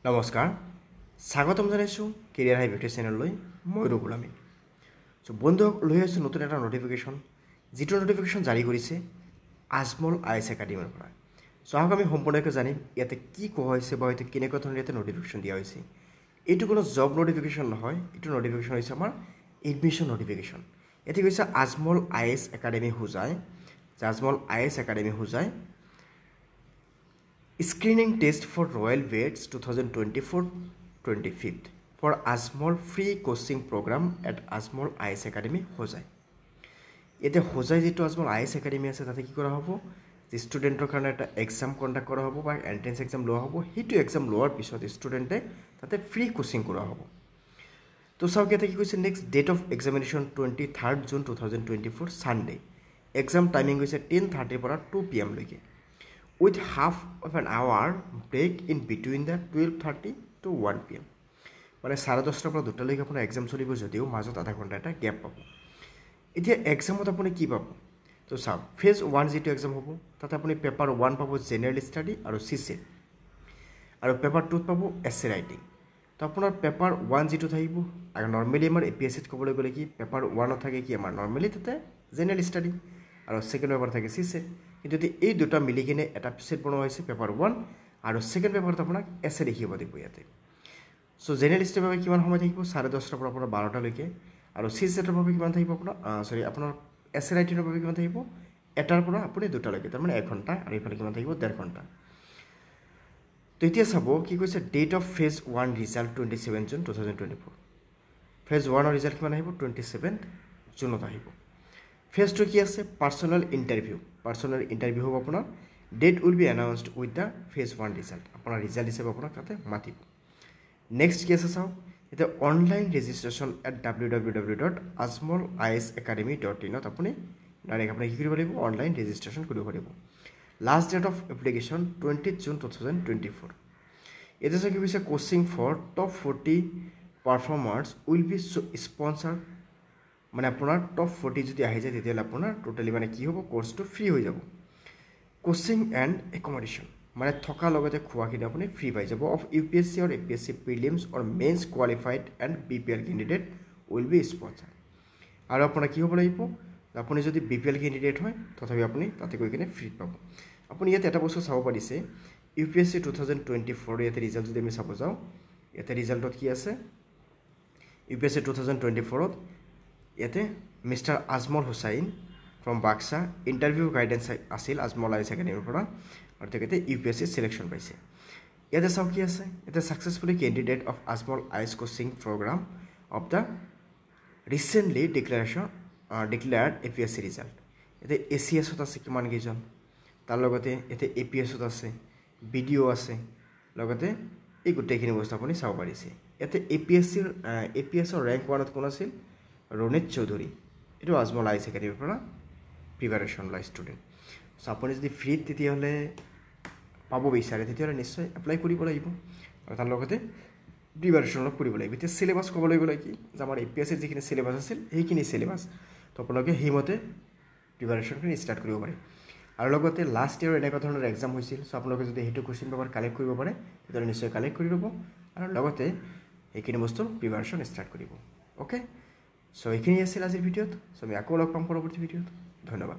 নমস্কাৰ স্বাগতম জনাইছোঁ কেৰিয়াৰ হাই ভিডিঅ' চেনেললৈ মই ৰঘুল আমিন চ' বন্ধুক লৈ আহিছোঁ নতুন এটা নটিফিকেশ্যন যিটো নটিফিকেশ্যন জাৰি কৰিছে আজমল আইএছ একাডেমীৰ পৰা চ' আহক আমি সম্পূৰ্ণকৈ জানিম ইয়াতে কি কোৱা হৈছে বা হয়তো কেনেকুৱা ধৰণৰ ইয়াতে নটিফিকেশ্যন দিয়া হৈছে এইটো কোনো জব নটিফিকেশ্যন নহয় এইটো নটিফিকেশ্যন হৈছে আমাৰ এডমিশ্যন নটিফিকেশ্যন ইয়াতে কৈছে Ajmal IS academy Hojai Ajmal IS academy Hojai Screening test for Royal Vets 2024-25 for Azmol free coaching program at Azmol IS Academy Hojai. এতে হোজাই যেটো আজমল আইএস একাডেমি আছে তাতে কি কৰা হ'ব যে ষ্টুডেন্টৰ কাৰণে এটা এক্সাম কন্ডাক্ট কৰা হ'ব বা এন্ট্ৰেন্স এক্সাম লোৱা হ'ব হেতু এক্সাম লোৱাৰ পিছত ষ্টুডেন্টে তাতে ফ্ৰী কোচিং কৰা হ'ব তো চাওক ইয়াতে কি কৈছে next date of examination 23rd June 2024 Sunday exam timing হৈছে 10:30 পৰা 2 PM লৈকে with half of an hour break in between the 12:30 to 1 PM মানে 10:30 পৰা 2টা লৈকে আপোনাৰ এক্সাম চলিব যদিও মাজত আধা ঘণ্টা এটা গ্যাপ পাব এতিয়া এক্সামত আপুনি কি পাব তো চাওক ফেজ 1 যেটো এক্সাম হ'ব তাতে আপুনি পেপাৰ 1 পাব জেনাৰেল ষ্টাডি আৰু সিসেট আৰু পেপাৰ 2 পাব এসএ ৰাইটিং তো আপোনাৰ পেপাৰ 1 যেটো থাকিব আৰু নৰমালি আমাৰ এপিএসসিত ক'বলৈ গ'লে কি পেপাৰ 1 থাকে কি আমাৰ নৰমালি তাতে জেনাৰেল ষ্টাডি আৰু সেকেন্ড পেপাৰ থাকে সিসেট কিন্তু এই দুটা মিলি কিনে এটা সেট বনোৱা হৈছে পেপাৰ 1 আৰু সেকেন্ড পেপাৰত আপোনাক এসএ লিখিব দিব ইয়াতে সো জেনাৰেল ষ্টাডি বাবে কিমান সময় থাকিব 10:30 পৰা আপোনাৰ 12টা লৈকে আৰু সিসেটৰ বাবে কিমান থাকিব আপোনাৰ আপোনাৰ এসএ ৰাইটিংৰ বাবে কিমান থাকিব এটাৰ পৰা আপুনি 2টা লৈকে তাৰ মানে 1 ঘণ্টা আৰু ইফালে কিমান থাকিব 1.5 ঘণ্টা তো এতিয়া চাব কি কৈছে date of phase 1 result 27 June 2024 phase 1 ৰ ৰিজাল্ট কিমান আহিব 27 জুনত আহিব ফেজ 2 কি আছে পাৰ্সোনাল ইন্টাৰভিউ হ'ব আপোনাৰ date will be announced with the phase 1 result আপোনাৰ ৰিজাল্ট হিচাপে আপোনাক তাতে মাতিব নেক্সট কি আছে চাওক এটা অনলাইন ৰেজিষ্ট্ৰেশ্যন এট www.azmolisacademy.in ত আপুনি ডাইৰেক্ট আপুনি কি কৰিব লাগিব অনলাইন ৰেজিষ্ট্ৰেশ্যন কৰিব পাৰিব last date of application 20 June 2024 এটা কি হৈছে coaching for top 40 performers will be sponsored মানে আপোনাৰ টপ 40 যদি আহি যায় তেতিয়ালে আপোনাৰ টোটালি মানে কি হ'ব কোৰ্সটো ফ্ৰী হৈ যাব কোচিং এণ্ড একমোডেশন মানে থকা লগতে খোৱাখিনি আপুনি ফ্ৰী পাই যাব of UPSC or APSC prelims or mains qualified and BPL candidate will be sponsored আৰু আপোনাৰ কি হ'ব লাগিব আপুনি যদি বিপিএল কেণ্ডিডেট হয় তথাপি আপুনি তাতে গৈ কিনে ফ্ৰী পাব আপুনি ইয়াত এটা বস্তু চাব পাৰিছে ইউপিএসসি 2024 ইয়াতে ৰিজাল্ট যদি আমি চাব যাওঁ ইয়াতে ৰিজাল্টত কি আছে ইউপিএসসি 2024 ত ইয়াতে mister Ajmal Hussain from Baksa interview guidance আছিল আজমল আইএছ একাডেমীৰ পৰা আৰু তেখেতে ইউপিএসসি সিলেকশ্যন পাইছে ইয়াতে চাওক কি আছে ইয়াতে successfully candidate of Ajmal IAS coaching programme of the recently declared APSC result ইয়াতে এচিএছত আছে কিমান কেইজন তাৰ লগতে ইয়াতে এপিএছত আছে ভিডিঅ' আছে লগতে এই গোটেইখিনি বস্তু আপুনি চাব পাৰিছে ইয়াতে এপিএছৰ ৰেংক 1ত কোন আছিল ৰণিত চৌধুৰী এটো আজমল আইএছ একাডেমীৰ পৰা প্ৰিপাৰেশ্যন লয় ষ্টুডেণ্ট সো আপুনি যদি ফ্ৰী তেতিয়াহ'লে পাব বিচাৰে তেতিয়াহ'লে নিশ্চয় এপ্লাই কৰিব লাগিব আৰু তাৰ লগতে প্ৰিপাৰেশ্যন কৰিব লাগিব এতিয়া সিলেবাস ক'বলৈ গ'লে কি যে আমাৰ এপিএসসিৰ যিখিনি সিলেবাস আছিল সেইখিনি সিলেবাস তো আপোনালোকে সেইমতে প্ৰিপাৰেশ্যনখিনি ষ্টাৰ্ট কৰিব পাৰে আৰু লগতে লাষ্ট ইয়াৰ এনেকুৱা ধৰণৰ এক্সাম হৈছিল সো আপোনালোকে যদি হেতু কোৱেশ্চন পেপাৰ কালেক্ট কৰিব পাৰে তেতিয়াহ'লে নিশ্চয় কালেক্ট কৰি ল'ব আৰু লগতে এইখিনি বস্তু প্ৰিপাৰেশ্যন ষ্টাৰ্ট কৰিব ওকে সো এইখিনি আছিল আজিৰ ভিডিঅ'ত সো আমি আকৌ লগ পাম পৰৱৰ্তী ভিডিঅ'ত ধন্যবাদ